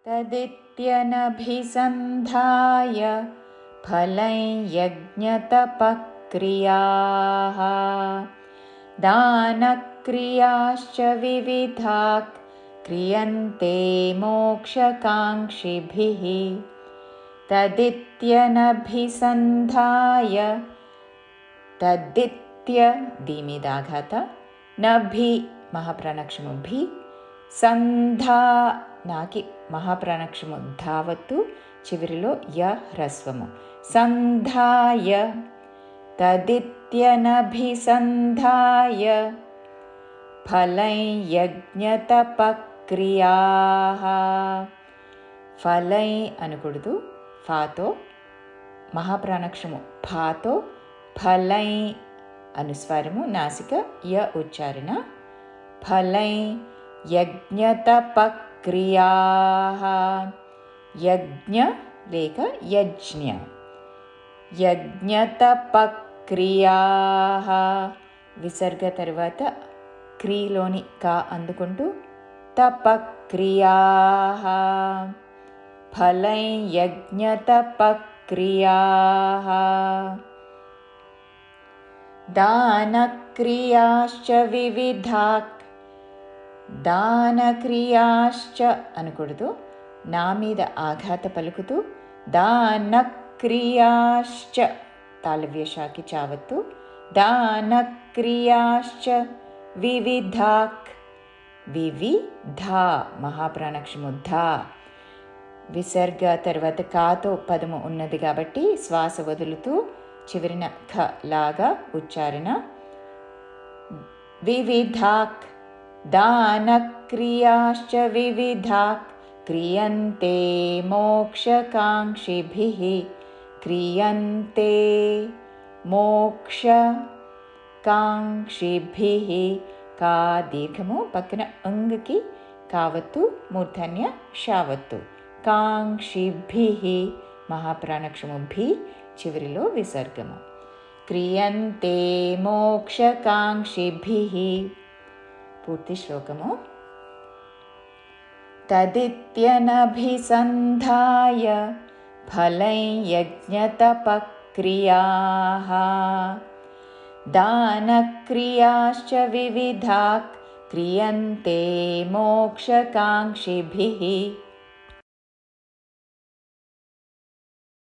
तदित्यनभिसन्धाय फलं यज्ञतपक्रियाः दानक्रियाश्च विविधाः क्रियन्ते मोक्षकाङ्क्षिभिः तदित्यनभिसन्धाय तदित्य दीमिदाघात नभि महाप्राणाक्षरము భి సంధా నాకి మహాప్రాణాక్షరము ధావత్తు చివరిలో య హ్రస్వము సంధాయ తదిత్యనభిసంధాయ ఫలం యజ్ఞతపక్రియాః ఫలై అనకూడదు ఫాతో మహాప్రాణాక్షరము ఫాతో ఫలై అనుస్వారము నాసిక య ఉచ్చారణ ఫలై యజ్ఞతపక్రియాః యజ్ఞ లేక యజ్ఞ యజ్ఞతపక్రియాః విసర్గ తర్వాత క్రీలోని కా అందుకుంటూ తపక్రియాః ఫలై యజ్ఞతపక్రియాః దానక్రియాశ్చ వివిధాః దానక్రియాశ్చ అనకూడదు నా మీద ఆఘాత పలుకుతూ దానక్రియాశ్చ తాళవ్యషాకి చావత్తు దానక్రియాశ్చ వివిధాః వివిధా మహాప్రాణాక్షరము ధా విసర్గ తర్వాత కాతో పదము ఉన్నది కాబట్టి శ్వాస వదులుతూ చివరిన ఖ లాగా ఉచ్చారణ వివిధాః దానక్రియాశ్చ వివిధాః క్రియంతే మోక్షకాంక్షిభిః క్రియంతే మోక్షకాంక్షిభిః కా దీర్ఘము పక్కన అంగకి కావత్తు మూర్ధన్య షావత్తు కాంక్షిభిః మహాప్రాణాక్షరము భి చివరిలో విసర్గము క్రియంతే మోక్షకాంక్షిభిః పూర్తి శ్లోకము తదిత్యనభిసంధాయ ఫలం యజ్ఞతపక్రియాః దానక్రియాశ్చ వివిధాః క్రియంతే మోక్షకాంక్షిభిః